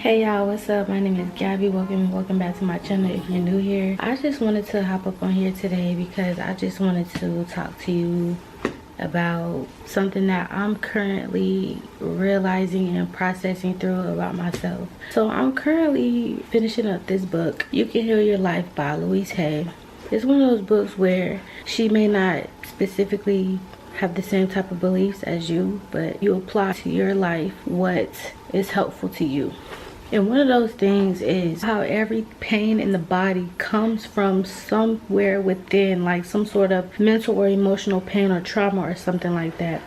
Hey y'all, what's up? My name is Gabby. Welcome back to my channel if you're new here. I just wanted to hop up on here today because I just wanted to talk to you about something that I'm currently realizing and processing through about myself. So I'm currently finishing up this book, You Can Heal Your Life by Louise Hay. It's one of those books where she may not specifically have the same type of beliefs as you, but you apply to your life what is helpful to you. And one of those things is how every pain in the body comes from somewhere within, like some sort of mental or emotional pain or trauma or something like that.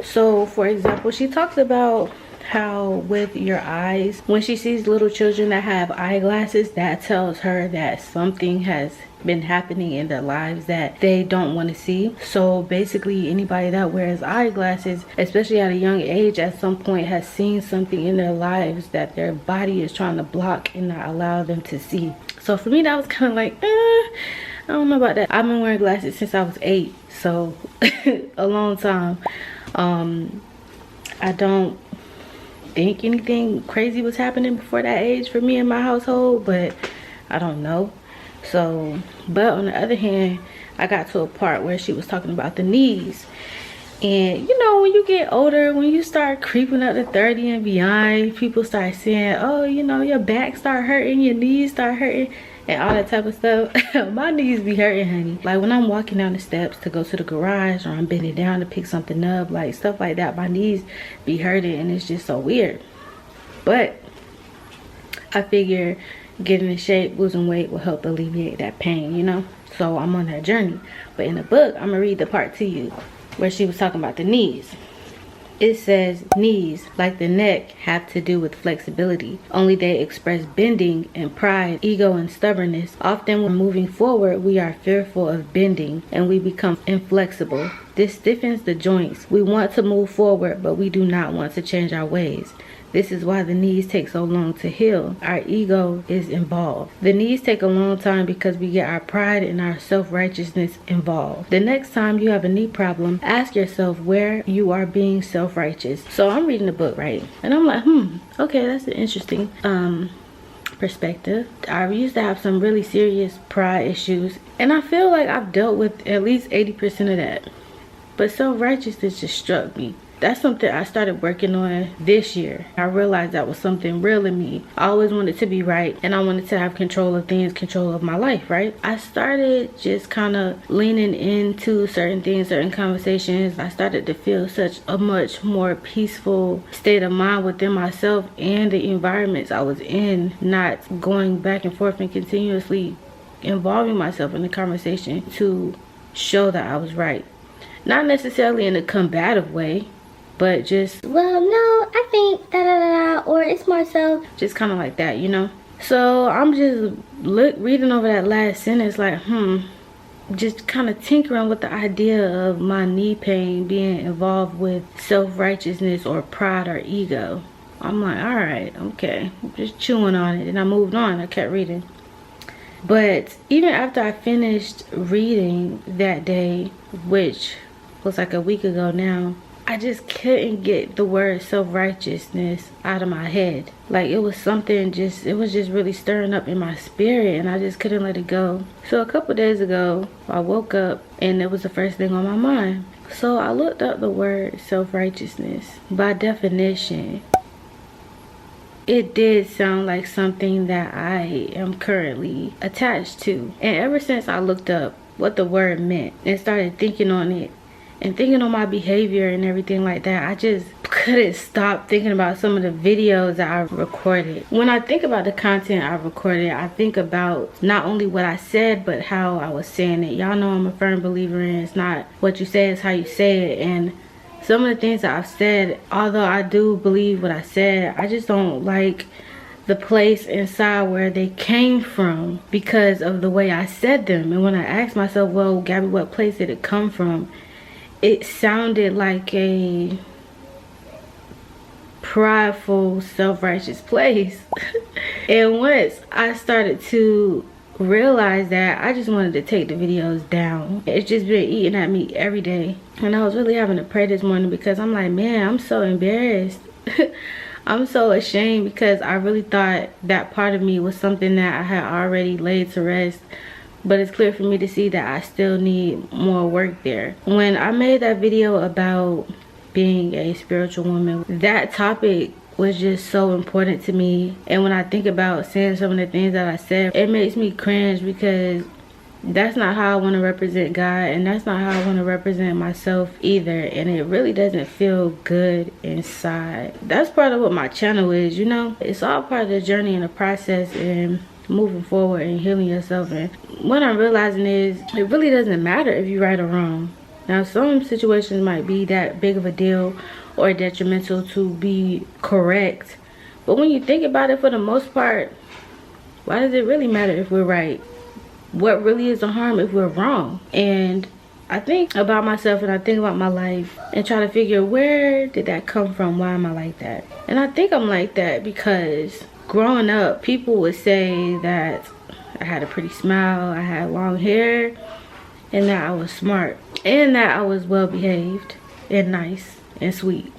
So for example, she talks about how with your eyes, when she sees little children that have eyeglasses, that tells her that something has been happening in their lives that they don't want to see. So basically anybody that wears eyeglasses, especially at a young age, at some point has seen something in their lives that their body is trying to block and not allow them to see. So for me, that was kind of like I don't know about that. I've been wearing glasses since I was 8, so a long time. I don't think anything crazy was happening before that age for me in my household, but I don't know. So, but on the other hand, I got to a part where she was talking about the knees. And you know, when you get older, when you start creeping up to 30 and beyond, people start saying, oh, you know, your back start hurting, your knees start hurting, and all that type of stuff. My knees be hurting, honey. Like when I'm walking down the steps to go to the garage, or I'm bending down to pick something up, like stuff like that, my knees be hurting, and it's just so weird. But I figure getting in shape, losing weight will help alleviate that pain, you know. So I'm on that journey. But in the book, I'm gonna read the part to you where she was talking about the knees. It says, knees, like the neck, have to do with flexibility. Only they express bending and pride, ego, and stubbornness. Often when moving forward, we are fearful of bending and we become inflexible. This stiffens the joints. We want to move forward, but we do not want to change our ways. This is why the knees take so long to heal. Our ego is involved. The knees take a long time because we get our pride and our self-righteousness involved. The next time you have a knee problem, ask yourself where you are being self-righteous. So I'm reading the book, right? And I'm like, okay, that's an interesting perspective. I used to have some really serious pride issues, and I feel like I've dealt with at least 80% of that. But self-righteousness just struck me. That's something I started working on this year. I realized that was something real in me. I always wanted to be right, and I wanted to have control of things, control of my life, right? I started just kind of leaning into certain things, certain conversations. I started to feel such a much more peaceful state of mind within myself and the environments I was in, not going back and forth and continuously involving myself in the conversation to show that I was right. Not necessarily in a combative way, but just, well, no, I think da-da-da-da, or it's more so, just kind of like that, you know. So I'm just reading over that last sentence like, just kind of tinkering with the idea of my knee pain being involved with self-righteousness or pride or ego. I'm like, all right, okay, just chewing on it, and I moved on. I kept reading. But even after I finished reading that day, which was like a week ago now, I just couldn't get the word self-righteousness out of my head. Like it was something it was just really stirring up in my spirit, and I just couldn't let it go. So a couple days ago, I woke up and it was the first thing on my mind. So I looked up the word self-righteousness. By definition, it did sound like something that I am currently attached to. And ever since I looked up what the word meant and started thinking on it, and thinking on my behavior and everything like that, I just couldn't stop thinking about some of the videos that I recorded. When I think about the content I recorded, I think about not only what I said, but how I was saying it. Y'all know I'm a firm believer in it's not what you say, it's how you say it. And some of the things that I've said, although I do believe what I said, I just don't like the place inside where they came from because of the way I said them. And when I asked myself, well, Gabby, what place did it come from? It sounded like a prideful, self-righteous place. And once I started to realize that, I just wanted to take the videos down. It's just been eating at me every day. And I was really having to pray this morning because I'm like, man, I'm so embarrassed. I'm so ashamed because I really thought that part of me was something that I had already laid to rest. But it's clear for me to see that I still need more work there. When I made that video about being a spiritual woman, that topic was just so important to me. And when I think about saying some of the things that I said, it makes me cringe because that's not how I want to represent God, and that's not how I want to represent myself either. And it really doesn't feel good inside. That's part of what my channel is, you know. It's all part of the journey and the process and moving forward and healing yourself. And what I'm realizing is it really doesn't matter if you're right or wrong. Now, some situations might be that big of a deal or detrimental to be correct, but when you think about it, for the most part, why does it really matter if we're right? What really is the harm if we're wrong? And I think about myself and I think about my life and try to figure, where did that come from? Why am I like that? And I think I'm like that because growing up, people would say that I had a pretty smile, I had long hair, and that I was smart, and that I was well behaved and nice and sweet.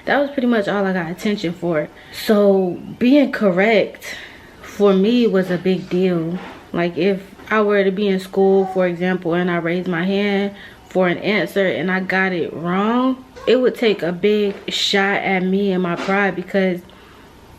That was pretty much all I got attention for. So being correct for me was a big deal. Like if I were to be in school, for example, and I raised my hand for an answer and I got it wrong, it would take a big shot at me and my pride because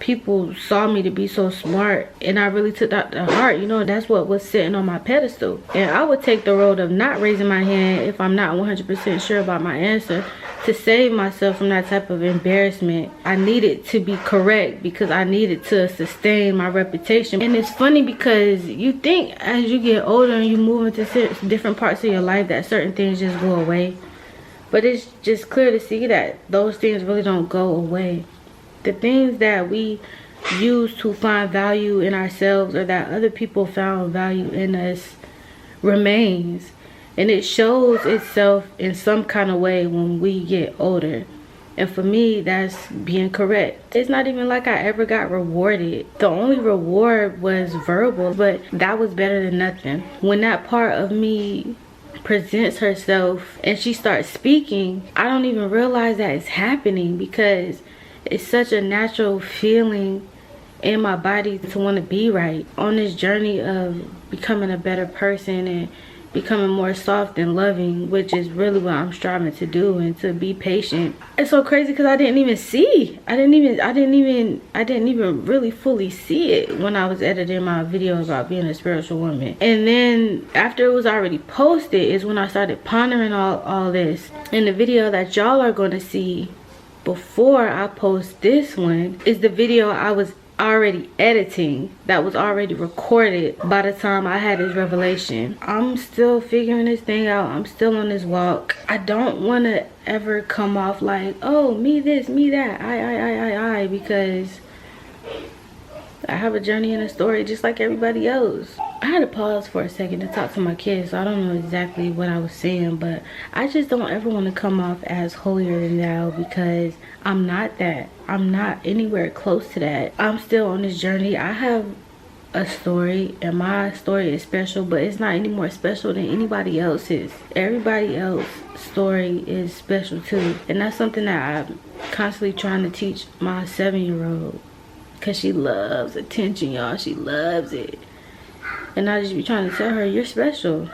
people saw me to be so smart, and I really took that to heart. You know, that's what was sitting on my pedestal. And I would take the road of not raising my hand if I'm not 100% sure about my answer, to save myself from that type of embarrassment. I needed to be correct because I needed to sustain my reputation. And it's funny because you think as you get older and you move into different parts of your life that certain things just go away, but it's just clear to see that those things really don't go away. The things that we use to find value in ourselves or that other people found value in us remains. And it shows itself in some kind of way when we get older. And for me, that's being correct. It's not even like I ever got rewarded. The only reward was verbal, but that was better than nothing. When that part of me presents herself and she starts speaking, I don't even realize that it's happening because it's such a natural feeling in my body to want to be right on this journey of becoming a better person and becoming more soft and loving, which is really what I'm striving to do, and to be patient. It's so crazy because I didn't even really fully see it when I was editing my video about being a spiritual woman. And then after it was already posted is when I started pondering all this. And the video that y'all are going to see before I post this one is the video I was already editing, that was already recorded by the time I had this revelation. I'm still figuring this thing out. I'm still on this walk. I don't want to ever come off like, oh, me this, me that, I, because I have a journey and a story just like everybody else. I had to pause for a second to talk to my kids, so I don't know exactly what I was saying, but I just don't ever want to come off as holier than thou because I'm not that. I'm not anywhere close to that. I'm still on this journey. I have a story, and my story is special, but it's not any more special than anybody else's. Everybody else's story is special too, and that's something that I'm constantly trying to teach my 7-year-old. Because she loves attention, y'all. She loves it. And I just be trying to tell her, you're special.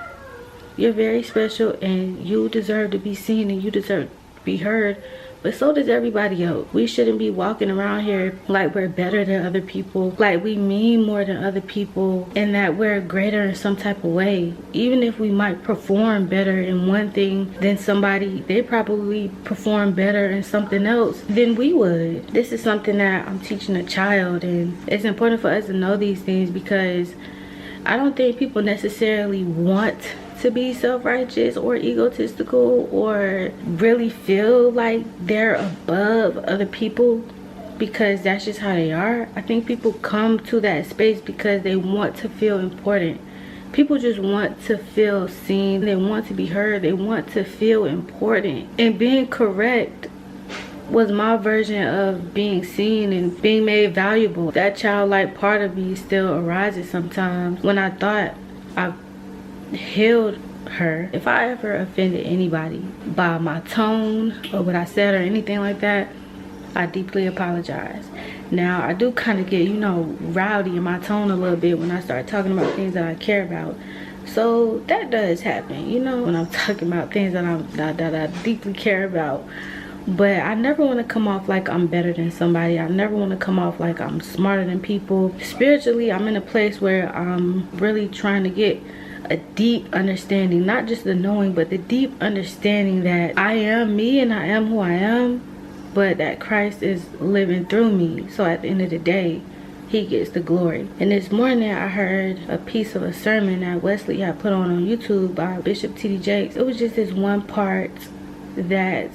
You're very special, and you deserve to be seen, and you deserve to be heard. But so does everybody else. We shouldn't be walking around here like we're better than other people, like we mean more than other people, and that we're greater in some type of way. Even if we might perform better in one thing than somebody, they probably perform better in something else than we would. This is something that I'm teaching a child, and it's important for us to know these things because I don't think people necessarily want to be self-righteous or egotistical or really feel like they're above other people because that's just how they are. I think people come to that space because they want to feel important. People just want to feel seen. They want to be heard. They want to feel important. And being correct was my version of being seen and being made valuable. That childlike part of me still arises sometimes when I thought I healed her. If I ever offended anybody by my tone or what I said or anything like that, I deeply apologize. Now, I do kind of get, you know, rowdy in my tone a little bit when I start talking about things that I care about. So that does happen, you know, when I'm talking about things that I deeply care about. But I never want to come off like I'm better than somebody. I never want to come off like I'm smarter than people. Spiritually, I'm in a place where I'm really trying to get a deep understanding, not just the knowing, but the deep understanding that I am me and I am who I am, but that Christ is living through me. So at the end of the day, he gets the glory. And this morning I heard a piece of a sermon that Wesley had put on YouTube by Bishop T.D. Jakes. It was just this one part that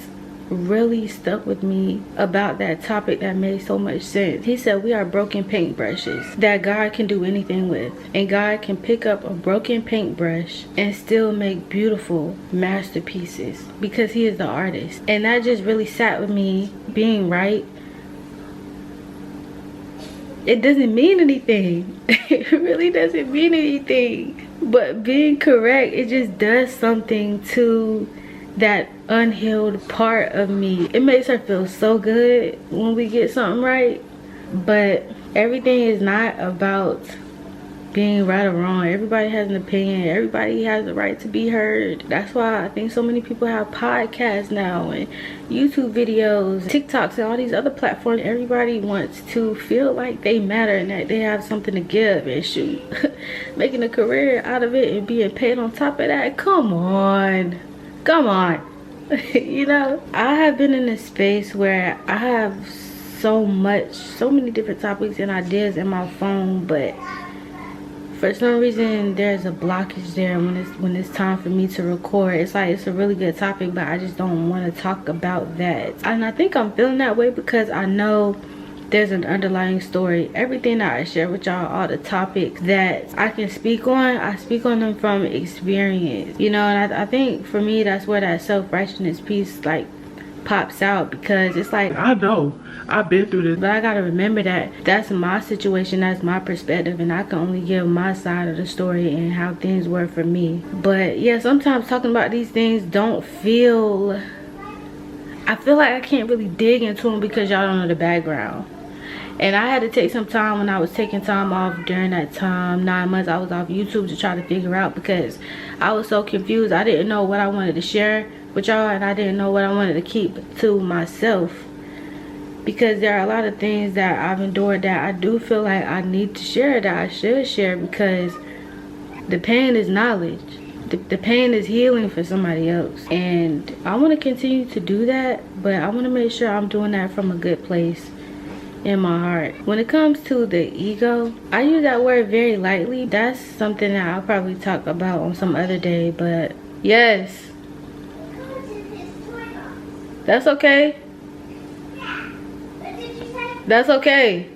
really stuck with me about that topic that made so much sense. He said we are broken paintbrushes that God can do anything with, and God can pick up a broken paintbrush and still make beautiful masterpieces because he is the artist. And that just really sat with me. Being right, it doesn't mean anything. It really doesn't mean anything. But being correct, it just does something to that unhealed part of me. It makes her feel so good when we get something right. But everything is not about being right or wrong. Everybody has an opinion. Everybody has the right to be heard. That's why I think so many people have podcasts now and YouTube videos, TikToks, and all these other platforms. Everybody wants to feel like they matter and that they have something to give, and shoot, making a career out of it and being paid on top of that. Come on. You know, I have been in a space where I have so many different topics and ideas in my phone, but for some reason there's a blockage there when it's time for me to record. It's like it's a really good topic, but I just don't want to talk about that. And I think I'm feeling that way because I know there's an underlying story. Everything that I share with y'all, all the topics that I can speak on, I speak on them from experience, you know. And I think for me, that's where that self-righteousness piece like pops out, because it's like, I know I've been through this, but I gotta remember that that's my situation, that's my perspective, and I can only give my side of the story and how things were for me. But yeah, sometimes talking about these things don't feel, I feel like I can't really dig into them because y'all don't know the background. And I had to take some time when I was taking time off during that time, 9 months I was off YouTube, to try to figure out, because I was so confused. I didn't know what I wanted to share with y'all, and I didn't know what I wanted to keep to myself, because there are a lot of things that I've endured that I do feel like I need to share, that I should share, because the pain is knowledge. The pain is healing for somebody else, and I want to continue to do that, but I want to make sure I'm doing that from a good place in my heart. When it comes to the ego, I use that word very lightly. That's something that I'll probably talk about on some other day, but yes, that's okay. That's okay.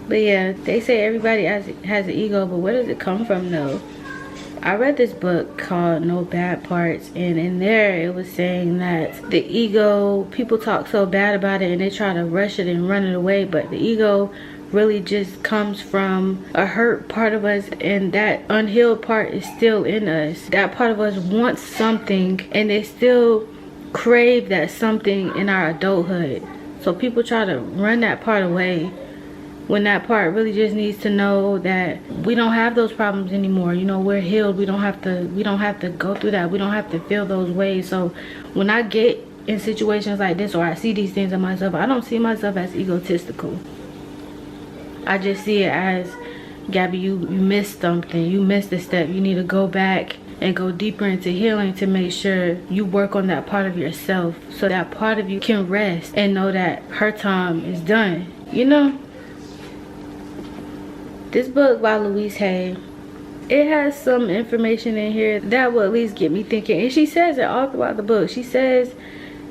But yeah, they say everybody has an ego, but where does it come from though? I read this book called No Bad Parts, and in there it was saying that the ego, people talk so bad about it and they try to rush it and run it away, but the ego really just comes from a hurt part of us, and that unhealed part is still in us. That part of us wants something and they still crave that something in our adulthood. So people try to run that part away, when that part really just needs to know that we don't have those problems anymore. You know, we're healed. We don't have to go through that. We don't have to feel those ways. So when I get in situations like this, or I see these things in myself, I don't see myself as egotistical. I just see it as, Gabby, you missed something. You missed a step. You need to go back and go deeper into healing to make sure you work on that part of yourself, so that part of you can rest and know that her time is done, you know. This book by Louise Hay, it has some information in here that will at least get me thinking. And she says it all throughout the book. She says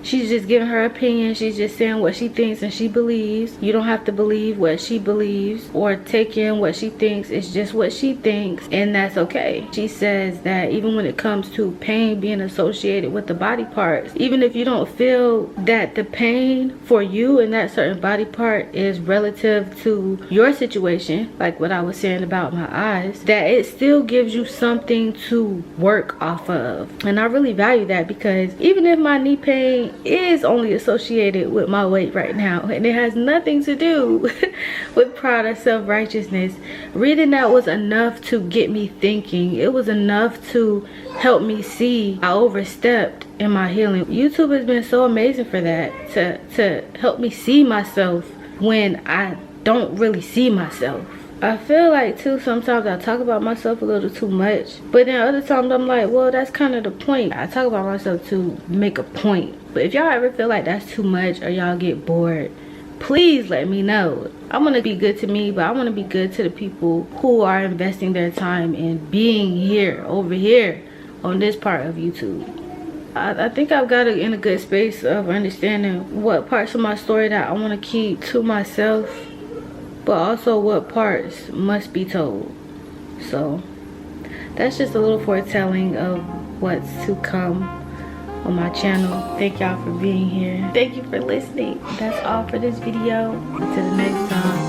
she's just giving her opinion. She's just saying what she thinks and she believes. You don't have to believe what she believes or take in what she thinks. It's just what she thinks, and that's okay. She says that even when it comes to pain being associated with the body parts, even if you don't feel that the pain for you and that certain body part is relative to your situation, like what I was saying about my eyes, that it still gives you something to work off of. And I really value that, because even if my knee pain point is only associated with my weight right now, and it has nothing to do with pride or self-righteousness. Reading that was enough to get me thinking. It was enough to help me see I overstepped in my healing. YouTube has been so amazing for that, to help me see myself when I don't really see myself. I feel like too sometimes I talk about myself a little too much, but then other times I'm like, well, that's kind of the point. I talk about myself to make a point. But if y'all ever feel like that's too much or y'all get bored, please let me know. I want to be good to me, but I want to be good to the people who are investing their time in being here, over here on this part of YouTube. I think I've got in a good space of understanding what parts of my story that I want to keep to myself, but also what parts must be told. So that's just a little foretelling of what's to come on my channel. Thank y'all for being here. Thank you for listening. That's all for this video. Until the next time.